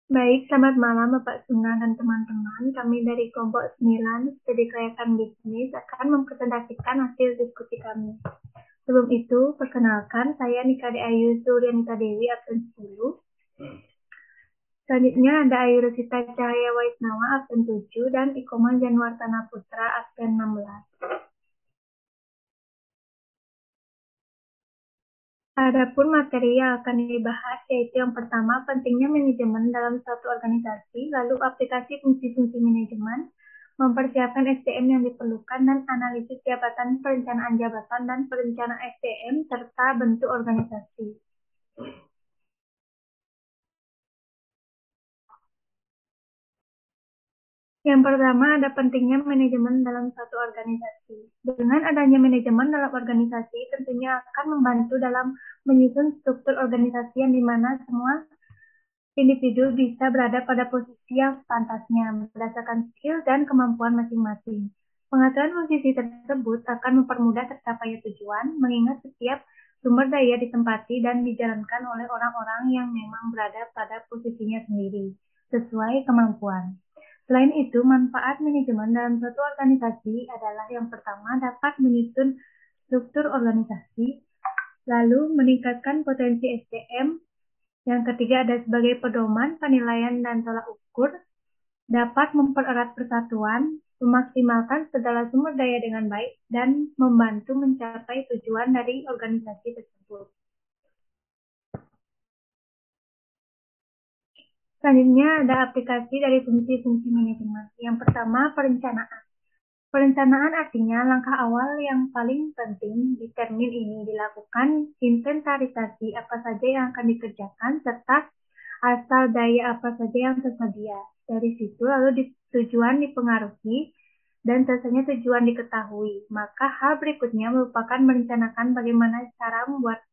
Baik, selamat malam Bapak Suna dan teman-teman. Kami dari kelompok 9 Studi Kelayakan Bisnis akan mempresentasikan hasil diskusi kami. Sebelum itu, perkenalkan saya Nikade Ayu Suryanita Dewi, absen 10. Selanjutnya ada Ayu Rosita Cahaya Waisnawa, absen 7, dan Ikoma Januartana Putra, absen 16. Adapun materi yang akan dibahas yaitu yang pertama, pentingnya manajemen dalam suatu organisasi, lalu aplikasi fungsi-fungsi manajemen, mempersiapkan SDM yang diperlukan, dan analisis jabatan, perencanaan jabatan, dan perencanaan SDM, serta bentuk organisasi. Yang pertama, ada pentingnya manajemen dalam suatu organisasi. Dengan adanya manajemen dalam organisasi, tentunya akan membantu dalam menyusun struktur organisasi yang dimana semua individu bisa berada pada posisi yang pantasnya berdasarkan skill dan kemampuan masing-masing. Pengaturan posisi tersebut akan mempermudah tercapainya tujuan, mengingat setiap sumber daya ditempati dan dijalankan oleh orang-orang yang memang berada pada posisinya sendiri, sesuai kemampuan. Selain itu, manfaat manajemen dalam suatu organisasi adalah yang pertama dapat menyusun struktur organisasi, lalu meningkatkan potensi SDM. Yang ketiga ada sebagai pedoman, penilaian, dan tolak ukur, dapat mempererat persatuan, memaksimalkan segala sumber daya dengan baik, dan membantu mencapai tujuan dari organisasi tersebut. Selanjutnya ada aplikasi dari fungsi-fungsi manajemen. Yang pertama, perencanaan. Perencanaan artinya langkah awal yang paling penting di termin ini dilakukan inventarisasi apa saja yang akan dikerjakan serta asal daya apa saja yang tersedia. Dari situ lalu tujuan dipengaruhi dan selesainya tujuan diketahui. Maka hal berikutnya merupakan merencanakan bagaimana cara membuat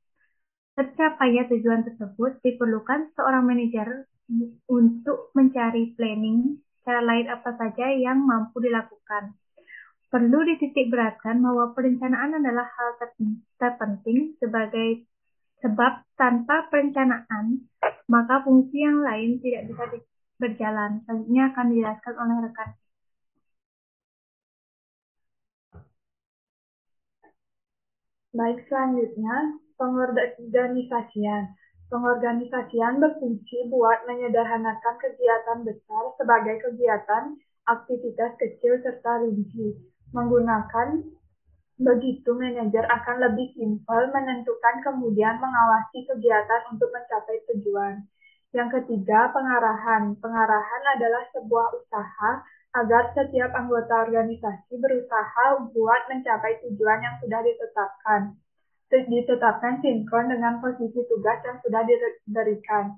tercapainya tujuan tersebut. Diperlukan seorang manajer untuk mencari planning cara lain apa saja yang mampu dilakukan. Perlu dititikberatkan bahwa perencanaan adalah hal terpenting sebagai sebab tanpa perencanaan, maka fungsi yang lain tidak bisa berjalan. Selanjutnya akan dijelaskan oleh rekan. Baik, selanjutnya pengorganisasian. Pengorganisasian berfungsi buat menyederhanakan kegiatan besar sebagai kegiatan aktivitas kecil serta rinci. Menggunakan begitu manajer akan lebih simpel menentukan kemudian mengawasi kegiatan untuk mencapai tujuan. Yang ketiga, pengarahan. Pengarahan adalah sebuah usaha agar setiap anggota organisasi berusaha buat mencapai tujuan yang sudah ditetapkan sinkron dengan posisi tugas yang sudah diberikan.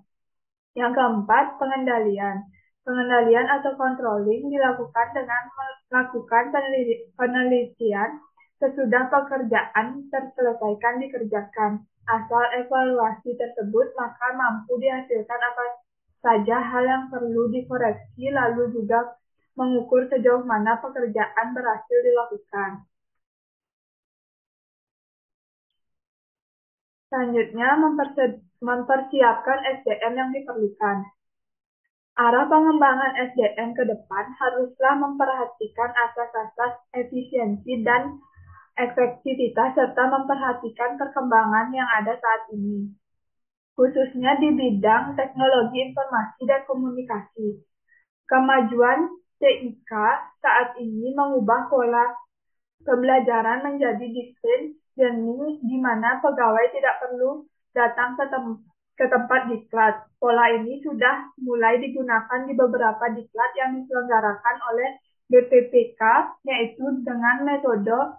Yang keempat, pengendalian. Pengendalian atau controlling dilakukan dengan melakukan penelitian sesudah pekerjaan terselesaikan dikerjakan. Asal evaluasi tersebut, maka mampu dihasilkan apa saja hal yang perlu dikoreksi, lalu juga mengukur sejauh mana pekerjaan berhasil dilakukan. Selanjutnya, mempersiapkan SDM yang diperlukan. Arah pengembangan SDM ke depan haruslah memperhatikan asas-asas efisiensi dan efektivitas serta memperhatikan perkembangan yang ada saat ini, khususnya di bidang teknologi informasi dan komunikasi. Kemajuan TIK saat ini mengubah pola pembelajaran menjadi distance learning di mana pegawai tidak perlu datang ke tempat diklat. Pola ini sudah mulai digunakan di beberapa diklat yang diselenggarakan oleh BPPK, yaitu dengan metode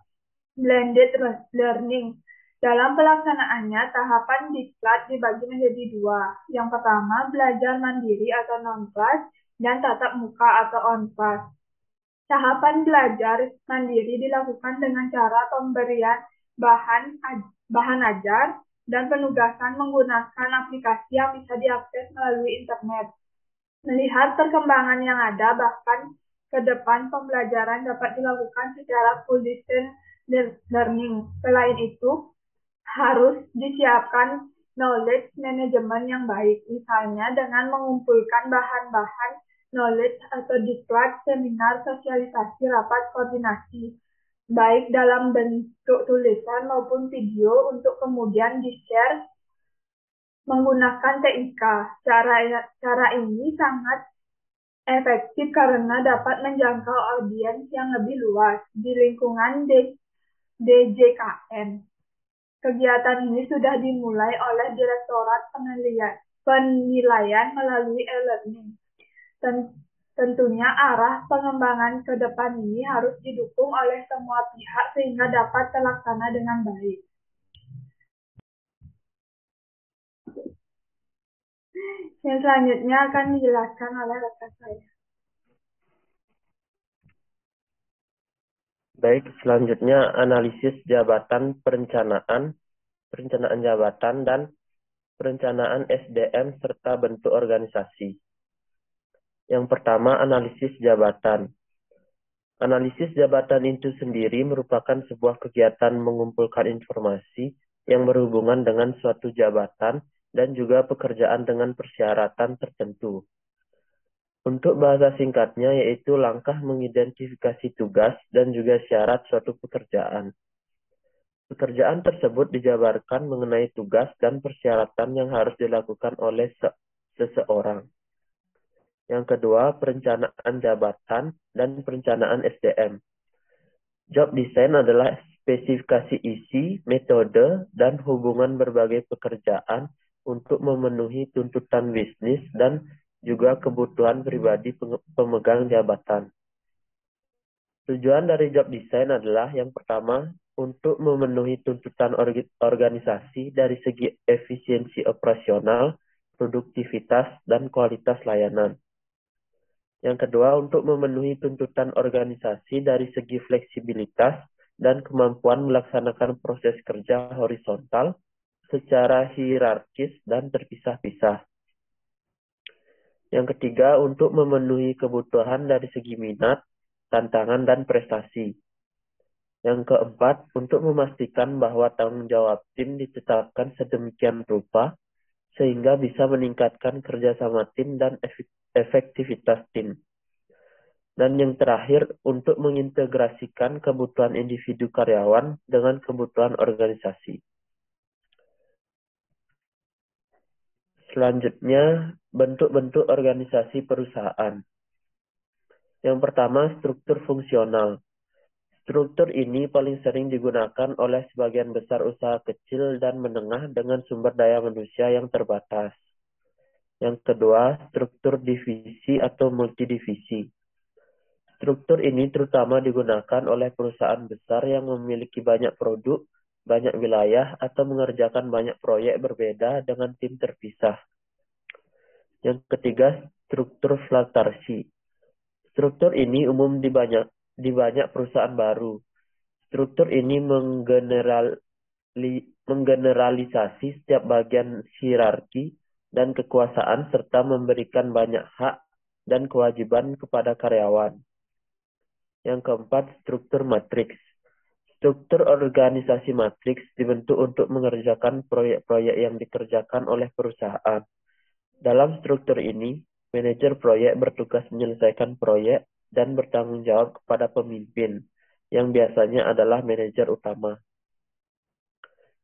blended learning. Dalam pelaksanaannya, tahapan diklat dibagi menjadi dua. Yang pertama, belajar mandiri atau non-class, dan tatap muka atau on-class. Tahapan belajar mandiri dilakukan dengan cara pemberian bahan ajar dan penugasan menggunakan aplikasi yang bisa diakses melalui internet. Melihat perkembangan yang ada, bahkan ke depan pembelajaran dapat dilakukan secara full distance learning. Selain itu, harus disiapkan knowledge management yang baik, misalnya dengan mengumpulkan bahan-bahan knowledge atau diklat, seminar, sosialisasi, rapat, koordinasi, baik dalam bentuk tulisan maupun video untuk kemudian di-share menggunakan TIK. Cara ini sangat efektif karena dapat menjangkau audiens yang lebih luas di lingkungan DJKN. Kegiatan ini sudah dimulai oleh Direktorat Penilaian melalui e-learning. Tentunya arah pengembangan ke depan ini harus didukung oleh semua pihak sehingga dapat terlaksana dengan baik. Yang selanjutnya akan dijelaskan oleh rekan saya. Baik, selanjutnya analisis jabatan perencanaan jabatan, dan perencanaan SDM serta bentuk organisasi. Yang pertama, analisis jabatan. Analisis jabatan itu sendiri merupakan sebuah kegiatan mengumpulkan informasi yang berhubungan dengan suatu jabatan dan juga pekerjaan dengan persyaratan tertentu. Untuk bahasa singkatnya yaitu langkah mengidentifikasi tugas dan juga syarat suatu pekerjaan. Pekerjaan tersebut dijabarkan mengenai tugas dan persyaratan yang harus dilakukan oleh seseorang. Yang kedua, perencanaan jabatan dan perencanaan SDM. Job design adalah spesifikasi isi, metode, dan hubungan berbagai pekerjaan untuk memenuhi tuntutan bisnis dan juga kebutuhan pribadi pemegang jabatan. Tujuan dari job design adalah yang pertama, untuk memenuhi tuntutan organisasi dari segi efisiensi operasional, produktivitas, dan kualitas layanan. Yang kedua, untuk memenuhi tuntutan organisasi dari segi fleksibilitas dan kemampuan melaksanakan proses kerja horizontal secara hierarkis dan terpisah-pisah. Yang ketiga, untuk memenuhi kebutuhan dari segi minat, tantangan, dan prestasi. Yang keempat, untuk memastikan bahwa tanggung jawab tim ditetapkan sedemikian rupa sehingga bisa meningkatkan kerjasama tim dan efektivitas tim. Dan yang terakhir, untuk mengintegrasikan kebutuhan individu karyawan dengan kebutuhan organisasi. Selanjutnya, bentuk-bentuk organisasi perusahaan. Yang pertama, struktur fungsional. Struktur ini paling sering digunakan oleh sebagian besar usaha kecil dan menengah dengan sumber daya manusia yang terbatas. Yang kedua, struktur divisi atau multidivisi. Struktur ini terutama digunakan oleh perusahaan besar yang memiliki banyak produk, banyak wilayah, atau mengerjakan banyak proyek berbeda dengan tim terpisah. Yang ketiga, struktur flatarsi. Struktur ini umum di banyak perusahaan baru. Struktur ini menggeneralisasi setiap bagian hierarki dan kekuasaan serta memberikan banyak hak dan kewajiban kepada karyawan. Yang keempat, struktur matriks. Struktur organisasi matriks dibentuk untuk mengerjakan proyek-proyek yang dikerjakan oleh perusahaan. Dalam struktur ini, manajer proyek bertugas menyelesaikan proyek dan bertanggung jawab kepada pemimpin, yang biasanya adalah manajer utama.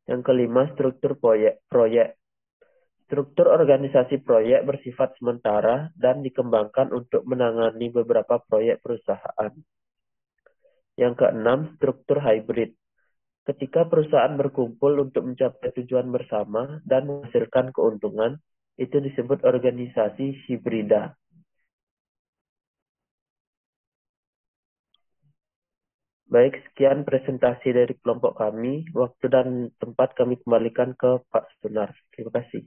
Yang kelima, struktur proyek. Struktur organisasi proyek bersifat sementara dan dikembangkan untuk menangani beberapa proyek perusahaan. Yang keenam, struktur hybrid. Ketika perusahaan berkumpul untuk mencapai tujuan bersama dan menghasilkan keuntungan, itu disebut organisasi hibrida. Baik, sekian presentasi dari kelompok kami. Waktu dan tempat kami kembalikan ke Pak Sunar. Terima kasih.